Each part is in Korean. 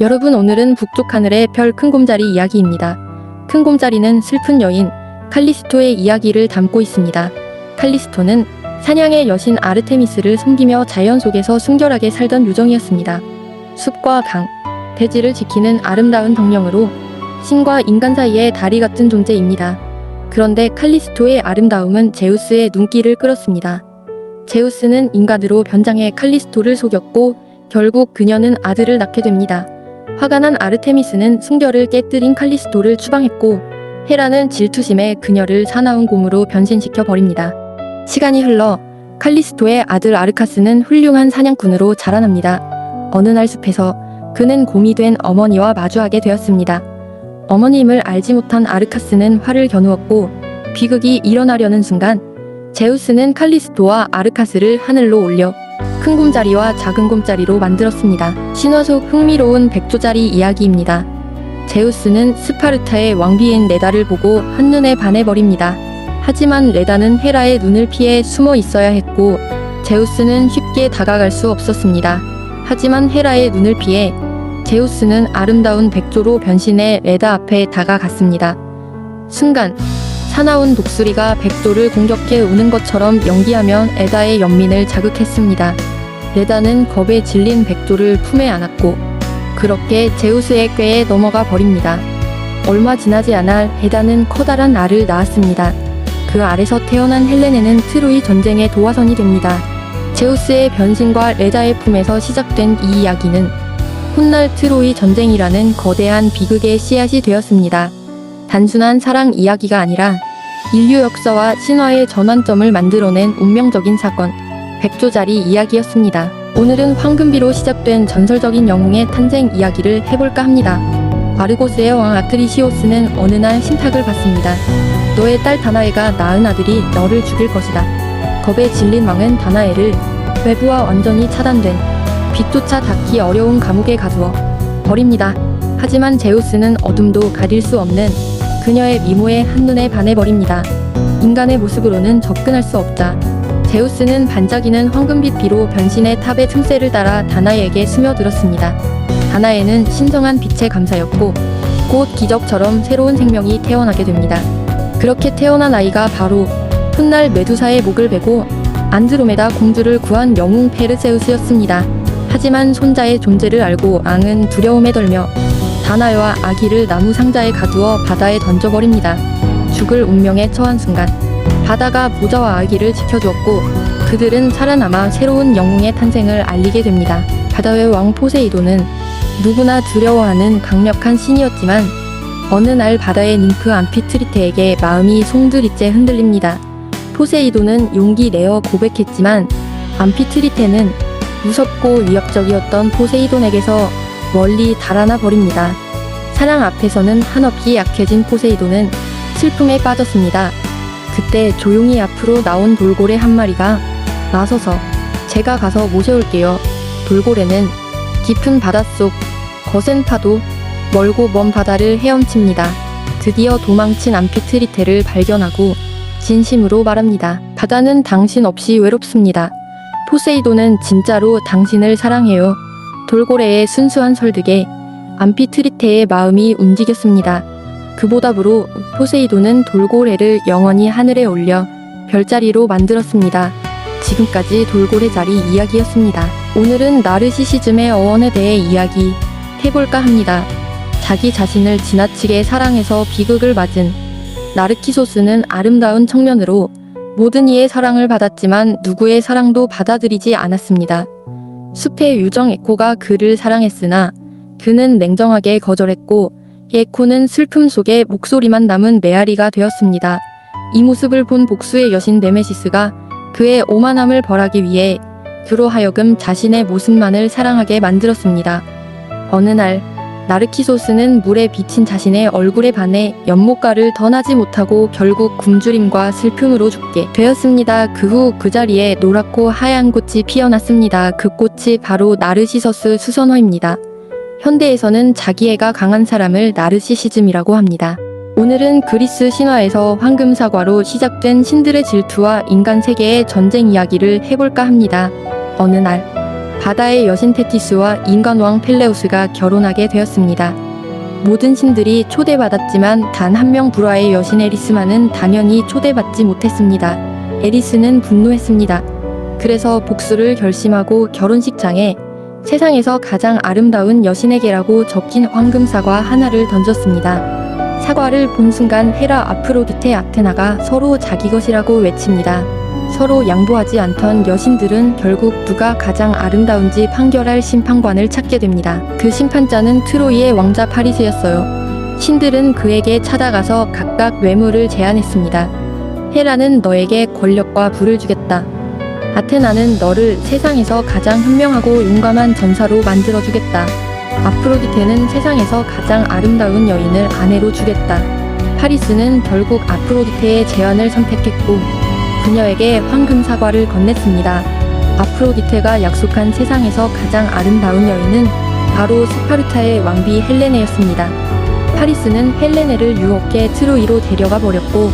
여러분, 오늘은 북쪽 하늘의 별 큰 곰자리 이야기입니다. 큰 곰자리는 슬픈 여인 칼리스토의 이야기를 담고 있습니다. 칼리스토는 사냥의 여신 아르테미스를 섬기며 자연 속에서 순결하게 살던 요정이었습니다. 숲과 강, 대지를 지키는 아름다운 정령으로 신과 인간 사이의 다리 같은 존재입니다. 그런데 칼리스토의 아름다움은 제우스의 눈길을 끌었습니다. 제우스는 인간으로 변장해 칼리스토를 속였고 결국 그녀는 아들을 낳게 됩니다. 화가 난 아르테미스는 순결을 깨뜨린 칼리스토를 추방했고 헤라는 질투심에 그녀를 사나운 곰으로 변신시켜 버립니다. 시간이 흘러 칼리스토의 아들 아르카스는 훌륭한 사냥꾼으로 자라납니다. 어느 날 숲에서 그는 곰이 된 어머니와 마주하게 되었습니다. 어머님을 알지 못한 아르카스는 화를 겨누었고 비극이 일어나려는 순간 제우스는 칼리스토와 아르카스를 하늘로 올려 큰 곰자리와 작은 곰자리로 만들었습니다. 신화 속 흥미로운 백조자리 이야기입니다. 제우스는 스파르타의 왕비인 레다를 보고 한눈에 반해버립니다. 하지만 레다는 헤라의 눈을 피해 숨어 있어야 했고 제우스는 쉽게 다가갈 수 없었습니다. 하지만 헤라의 눈을 피해 제우스는 아름다운 백조로 변신해 레다 앞에 다가갔습니다. 순간 사나운 독수리가 백조를 공격해 우는 것처럼 연기하며 레다의 연민을 자극했습니다. 레다는 겁에 질린 백조를 품에 안았고 그렇게 제우스의 꾀에 넘어가 버립니다. 얼마 지나지 않아 레다는 커다란 알을 낳았습니다. 그 알에서 태어난 헬레네는 트로이 전쟁의 도화선이 됩니다. 제우스의 변신과 레다의 품에서 시작된 이 이야기는 훗날 트로이 전쟁이라는 거대한 비극의 씨앗이 되었습니다. 단순한 사랑 이야기가 아니라 인류 역사와 신화의 전환점을 만들어낸 운명적인 사건, 백조자리 이야기였습니다. 오늘은 황금비로 시작된 전설적인 영웅의 탄생 이야기를 해볼까 합니다. 아르고스의 왕 아트리시오스는 어느 날 신탁을 받습니다. 너의 딸 다나에가 낳은 아들이 너를 죽일 것이다. 겁에 질린 왕은 다나에를 외부와 완전히 차단된 빛조차 닿기 어려운 감옥에 가두어 버립니다. 하지만 제우스는 어둠도 가릴 수 없는 그녀의 미모에 한눈에 반해버립니다. 인간의 모습으로는 접근할 수 없자 제우스는 반짝이는 황금빛 비로 변신해 탑의 틈새를 따라 다나에에게 스며들었습니다. 다나에는 신성한 빛의 감사였고 곧 기적처럼 새로운 생명이 태어나게 됩니다. 그렇게 태어난 아이가 바로 훗날 메두사의 목을 베고 안드로메다 공주를 구한 영웅 페르세우스였습니다. 하지만 손자의 존재를 알고 앙은 두려움에 떨며 다나에와 아기를 나무 상자에 가두어 바다에 던져버립니다. 죽을 운명에 처한 순간 바다가 모자와 아기를 지켜주었고 그들은 살아남아 새로운 영웅의 탄생을 알리게 됩니다. 바다의 왕 포세이돈은 누구나 두려워하는 강력한 신이었지만 어느 날 바다의 ним프 암피트리테에게 마음이 송두리째 흔들립니다. 포세이돈은 용기 내어 고백했지만 암피트리테는 무섭고 위협적이었던 포세이돈에게서 멀리 달아나 버립니다. 사랑 앞에서는 한없이 약해진 포세이돈은 슬픔에 빠졌습니다. 그때 조용히 앞으로 나온 돌고래 한 마리가 나서서 제가 가서 모셔올게요. 돌고래는 깊은 바닷속 거센 파도 멀고 먼 바다를 헤엄칩니다. 드디어 도망친 암피트리테를 발견하고 진심으로 말합니다. 바다는 당신 없이 외롭습니다. 포세이돈은 진짜로 당신을 사랑해요. 돌고래의 순수한 설득에 암피트리테의 마음이 움직였습니다. 그 보답으로 포세이돈은 돌고래를 영원히 하늘에 올려 별자리로 만들었습니다. 지금까지 돌고래자리 이야기였습니다. 오늘은 나르시시즘의 어원에 대해 이야기 해볼까 합니다. 자기 자신을 지나치게 사랑해서 비극을 맞은 나르키소스는 아름다운 청년으로 모든 이의 사랑을 받았지만 누구의 사랑도 받아들이지 않았습니다. 숲의 유정 에코가 그를 사랑했으나 그는 냉정하게 거절했고 에코는 슬픔 속에 목소리만 남은 메아리가 되었습니다. 이 모습을 본 복수의 여신 네메시스가 그의 오만함을 벌하기 위해 그로 하여금 자신의 모습만을 사랑하게 만들었습니다. 어느 날 나르키소스는 물에 비친 자신의 얼굴에 반해 연못가를 떠나지 못하고 결국 굶주림과 슬픔으로 죽게 되었습니다. 그 후 그 자리에 노랗고 하얀 꽃이 피어났습니다. 그 꽃이 바로 나르시서스 수선화입니다. 현대에서는 자기애가 강한 사람을 나르시시즘이라고 합니다. 오늘은 그리스 신화에서 황금사과로 시작된 신들의 질투와 인간 세계의 전쟁 이야기를 해볼까 합니다. 어느 날 바다의 여신 테티스와 인간왕 펠레우스가 결혼하게 되었습니다. 모든 신들이 초대받았지만 단 한 명 불화의 여신 에리스만은 당연히 초대받지 못했습니다. 에리스는 분노했습니다. 그래서 복수를 결심하고 결혼식장에 세상에서 가장 아름다운 여신에게라고 적힌 황금 사과 하나를 던졌습니다. 사과를 본 순간 헤라, 아프로디테, 아테나가 서로 자기 것이라고 외칩니다. 서로 양보하지 않던 여신들은 결국 누가 가장 아름다운지 판결할 심판관을 찾게 됩니다. 그 심판자는 트로이의 왕자 파리스였어요. 신들은 그에게 찾아가서 각각 뇌물을 제안했습니다. 헤라는 너에게 권력과 부를 주겠다. 아테나는 너를 세상에서 가장 현명하고 용감한 전사로 만들어주겠다. 아프로디테는 세상에서 가장 아름다운 여인을 아내로 주겠다. 파리스는 결국 아프로디테의 제안을 선택했고 그녀에게 황금 사과를 건넸습니다. 아프로디테가 약속한 세상에서 가장 아름다운 여인은 바로 스파르타의 왕비 헬레네였습니다. 파리스는 헬레네를 유혹해 트로이로 데려가 버렸고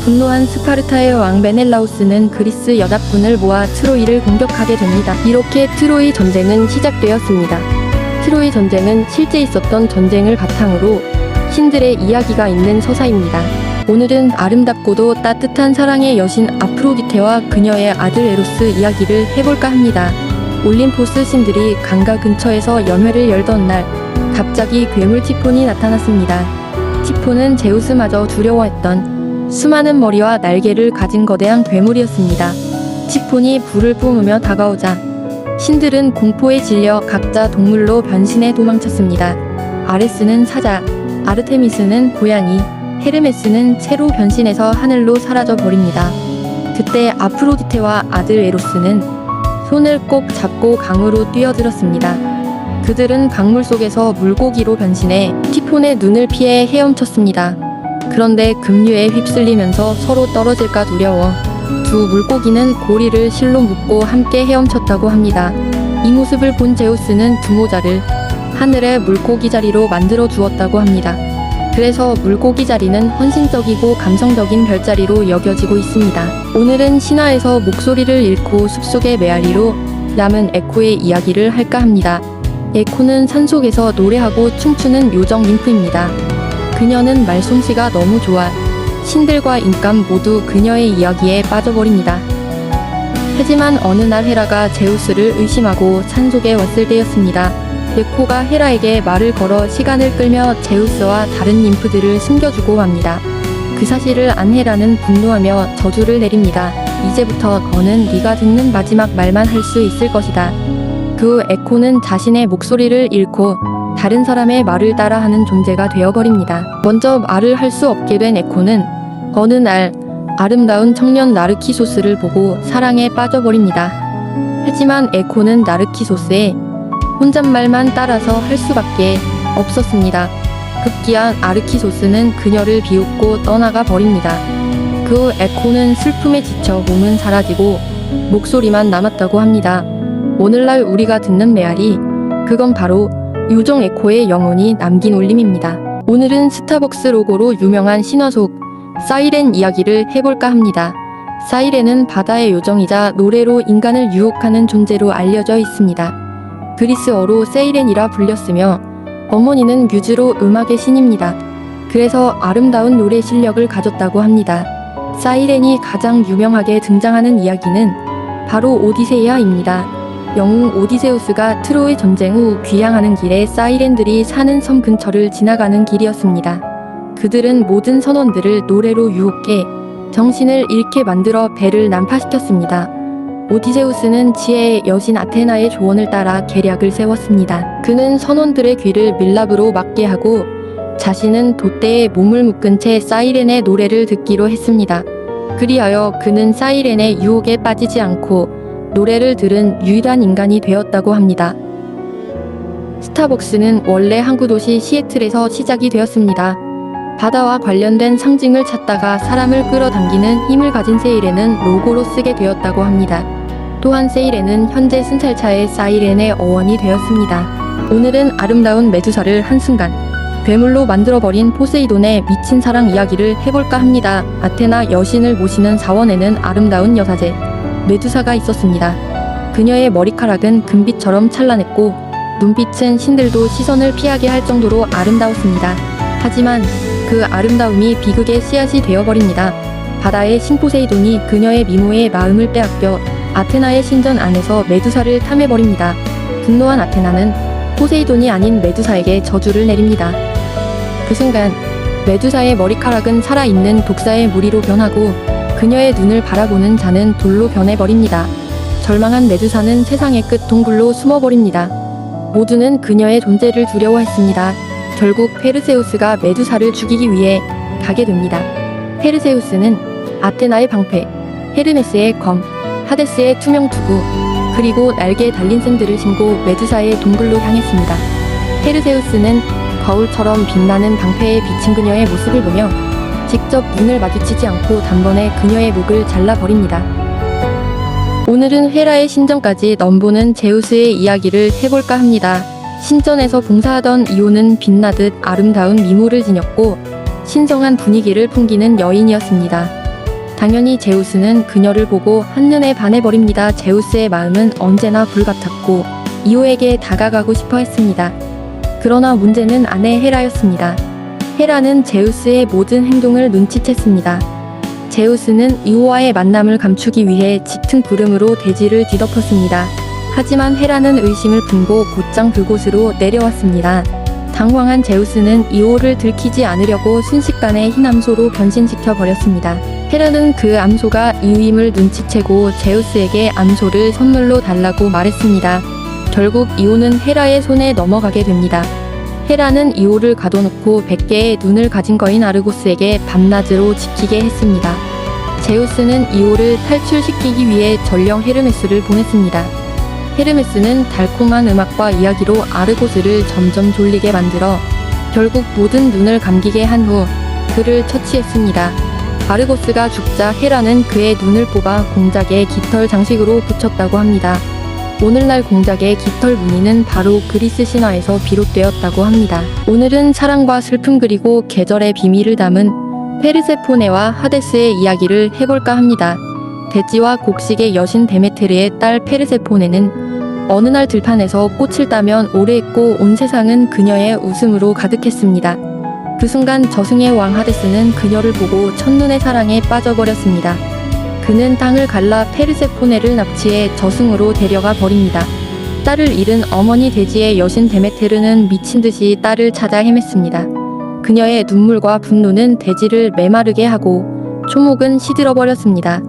분노한 스파르타의 왕 메넬라우스는 그리스 연합군을 모아 트로이를 공격하게 됩니다. 이렇게 트로이 전쟁은 시작되었습니다. 트로이 전쟁은 실제 있었던 전쟁을 바탕으로 신들의 이야기가 있는 서사입니다. 오늘은 아름답고도 따뜻한 사랑의 여신 아프로디테와 그녀의 아들 에로스 이야기를 해볼까 합니다. 올림포스 신들이 강가 근처에서 연회를 열던 날 갑자기 괴물 티폰이 나타났습니다. 티폰은 제우스마저 두려워했던 수많은 머리와 날개를 가진 거대한 괴물이었습니다. 티폰이 불을 뿜으며 다가오자 신들은 공포에 질려 각자 동물로 변신해 도망쳤습니다. 아레스는 사자, 아르테미스는 고양이, 헤르메스는 새로 변신해서 하늘로 사라져 버립니다. 그때 아프로디테와 아들 에로스는 손을 꼭 잡고 강으로 뛰어들었습니다. 그들은 강물 속에서 물고기로 변신해 티폰의 눈을 피해 헤엄쳤습니다. 그런데 급류에 휩쓸리면서 서로 떨어질까 두려워 두 물고기는 고리를 실로 묶고 함께 헤엄쳤다고 합니다. 이 모습을 본 제우스는 두모자를 하늘의 물고기 자리로 만들어 주었다고 합니다. 그래서 물고기 자리는 헌신적이고 감성적인 별자리로 여겨지고 있습니다. 오늘은 신화에서 목소리를 잃고 숲속의 메아리로 남은 에코의 이야기를 할까 합니다. 에코는 산속에서 노래하고 춤추는 요정 ним프입니다. 그녀는 말솜씨가 너무 좋아 신들과 인간 모두 그녀의 이야기에 빠져버립니다. 하지만 어느 날 헤라가 제우스를 의심하고 산속에 왔을 때였습니다. 에코가 헤라에게 말을 걸어 시간을 끌며 제우스와 다른 ним프들을 숨겨주고 맙니다. 그 사실을 안 헤라는 분노하며 저주를 내립니다. 이제부터 너는 네가 듣는 마지막 말만 할 수 있을 것이다. 그 후 에코는 자신의 목소리를 잃고 다른 사람의 말을 따라하는 존재가 되어버립니다. 먼저 말을 할 수 없게 된 에코는 어느 날 아름다운 청년 나르키소스를 보고 사랑에 빠져버립니다. 하지만 에코는 나르키소스의 혼잣말만 따라서 할 수밖에 없었습니다. 급기야 아르키소스는 그녀를 비웃고 떠나가 버립니다. 그 후 에코는 슬픔에 지쳐 몸은 사라지고 목소리만 남았다고 합니다. 오늘날 우리가 듣는 메아리, 그건 바로 요정 에코의 영혼이 남긴 울림입니다. 오늘은 스타벅스 로고로 유명한 신화 속 사이렌 이야기를 해볼까 합니다. 사이렌은 바다의 요정이자 노래로 인간을 유혹하는 존재로 알려져 있습니다. 그리스어로 세이렌이라 불렸으며 어머니는 뮤즈로 음악의 신입니다. 그래서 아름다운 노래 실력을 가졌다고 합니다. 사이렌이 가장 유명하게 등장하는 이야기는 바로 오디세이아입니다. 영웅 오디세우스가 트로이 전쟁 후 귀향하는 길에 사이렌들이 사는 섬 근처를 지나가는 길이었습니다. 그들은 모든 선원들을 노래로 유혹해 정신을 잃게 만들어 배를 난파시켰습니다. 오디세우스는 지혜의 여신 아테나의 조언을 따라 계략을 세웠습니다. 그는 선원들의 귀를 밀랍으로 막게 하고 자신은 돛대에 몸을 묶은 채 사이렌의 노래를 듣기로 했습니다. 그리하여 그는 사이렌의 유혹에 빠지지 않고 노래를 들은 유일한 인간이 되었다고 합니다. 스타벅스는 원래 항구 도시 시애틀에서 시작이 되었습니다. 바다와 관련된 상징을 찾다가 사람을 끌어당기는 힘을 가진 세이렌은 로고로 쓰게 되었다고 합니다. 또한 세이렌은 현재 순찰차의 사이렌의 어원이 되었습니다. 오늘은 아름다운 메두사를 한순간 괴물로 만들어버린 포세이돈의 미친 사랑 이야기를 해볼까 합니다. 아테나 여신을 모시는 사원에는 아름다운 여사제 메두사가 있었습니다. 그녀의 머리카락은 금빛처럼 찬란했고 눈빛은 신들도 시선을 피하게 할 정도로 아름다웠습니다. 하지만 그 아름다움이 비극의 씨앗이 되어버립니다. 바다의 신 포세이돈이 그녀의 미모에 마음을 빼앗겨 아테나의 신전 안에서 메두사를 탐해버립니다. 분노한 아테나는 포세이돈이 아닌 메두사에게 저주를 내립니다. 그 순간 메두사의 머리카락은 살아있는 독사의 무리로 변하고 그녀의 눈을 바라보는 자는 돌로 변해버립니다. 절망한 메두사는 세상의 끝 동굴로 숨어버립니다. 모두는 그녀의 존재를 두려워했습니다. 결국 페르세우스가 메두사를 죽이기 위해 가게 됩니다. 페르세우스는 아테나의 방패, 헤르메스의 검, 하데스의 투명 투구, 그리고 날개에 달린 샌들을 신고 메두사의 동굴로 향했습니다. 페르세우스는 거울처럼 빛나는 방패에 비친 그녀의 모습을 보며 직접 눈을 마주치지 않고 단번에 그녀의 목을 잘라버립니다. 오늘은 헤라의 신전까지 넘보는 제우스의 이야기를 해볼까 합니다. 신전에서 봉사하던 이오는 빛나듯 아름다운 미모를 지녔고 신성한 분위기를 풍기는 여인이었습니다. 당연히 제우스는 그녀를 보고 한눈에 반해버립니다. 제우스의 마음은 언제나 불같았고 이오에게 다가가고 싶어 했습니다. 그러나 문제는 아내 헤라였습니다. 헤라는 제우스의 모든 행동을 눈치챘습니다. 제우스는 이오와의 만남을 감추기 위해 짙은 구름으로 대지를 뒤덮었습니다. 하지만 헤라는 의심을 품고 곧장 그곳으로 내려왔습니다. 당황한 제우스는 이오를 들키지 않으려고 순식간에 흰 암소로 변신시켜 버렸습니다. 헤라는 그 암소가 이오임을 눈치채고 제우스에게 암소를 선물로 달라고 말했습니다. 결국 이오는 헤라의 손에 넘어가게 됩니다. 헤라는 이오를 가둬놓고 100개의 눈을 가진 거인 아르고스에게 밤낮으로 지키게 했습니다. 제우스는 이오를 탈출시키기 위해 전령 헤르메스를 보냈습니다. 헤르메스는 달콤한 음악과 이야기로 아르고스를 점점 졸리게 만들어 결국 모든 눈을 감기게 한 후 그를 처치했습니다. 아르고스가 죽자 헤라는 그의 눈을 뽑아 공작의 깃털 장식으로 붙였다고 합니다. 오늘날 공작의 깃털 무늬는 바로 그리스 신화에서 비롯되었다고 합니다. 오늘은 사랑과 슬픔 그리고 계절의 비밀을 담은 페르세포네와 하데스의 이야기를 해볼까 합니다. 대지와 곡식의 여신 데메테르의 딸 페르세포네는 어느 날 들판에서 꽃을 따면 오래했고 온 세상은 그녀의 웃음으로 가득했습니다. 그 순간 저승의 왕 하데스는 그녀를 보고 첫눈의 사랑에 빠져버렸습니다. 그는 땅을 갈라 페르세포네를 납치해 저승으로 데려가 버립니다. 딸을 잃은 어머니 대지의 여신 데메테르는 미친듯이 딸을 찾아 헤맸습니다. 그녀의 눈물과 분노는 대지를 메마르게 하고 초목은 시들어 버렸습니다.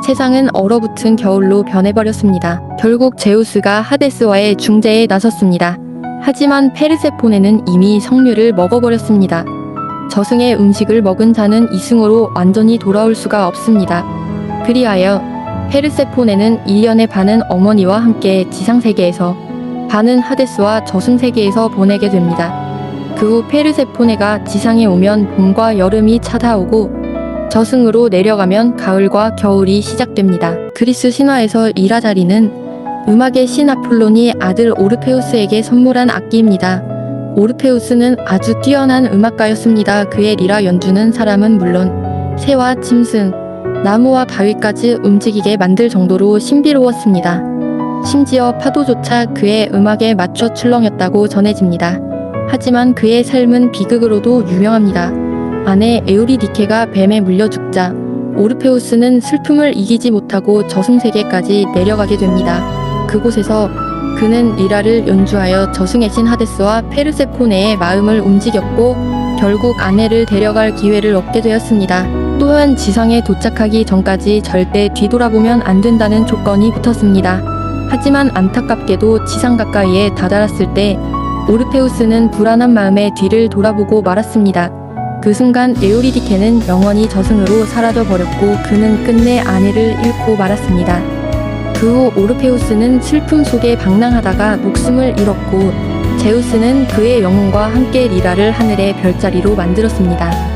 세상은 얼어붙은 겨울로 변해버렸습니다. 결국 제우스가 하데스와의 중재에 나섰습니다. 하지만 페르세포네는 이미 석류를 먹어버렸습니다. 저승의 음식을 먹은 자는 이승으로 완전히 돌아올 수가 없습니다. 그리하여 페르세포네는 1년의 반은 어머니와 함께 지상세계에서 반은 하데스와 저승세계에서 보내게 됩니다. 그 후 페르세포네가 지상에 오면 봄과 여름이 찾아오고 저승으로 내려가면 가을과 겨울이 시작됩니다. 그리스 신화에서 이라자리는 음악의 신 아폴론이 아들 오르페우스에게 선물한 악기입니다. 오르페우스는 아주 뛰어난 음악가였습니다. 그의 리라 연주는 사람은 물론 새와 짐승, 나무와 바위까지 움직이게 만들 정도로 신비로웠습니다. 심지어 파도조차 그의 음악에 맞춰 출렁였다고 전해집니다. 하지만 그의 삶은 비극으로도 유명합니다. 아내 에우리디케가 뱀에 물려 죽자 오르페우스는 슬픔을 이기지 못하고 저승세계까지 내려가게 됩니다. 그곳에서 그는 리라를 연주하여 저승의 신 하데스와 페르세포네의 마음을 움직였고 결국 아내를 데려갈 기회를 얻게 되었습니다. 또한 지상에 도착하기 전까지 절대 뒤돌아보면 안 된다는 조건이 붙었습니다. 하지만 안타깝게도 지상 가까이에 다다랐을 때 오르페우스는 불안한 마음에 뒤를 돌아보고 말았습니다. 그 순간 에우리디케는 영원히 저승으로 사라져 버렸고 그는 끝내 아내를 잃고 말았습니다. 그 후 오르페우스는 슬픔 속에 방랑하다가 목숨을 잃었고 제우스는 그의 영혼과 함께 리라를 하늘의 별자리로 만들었습니다.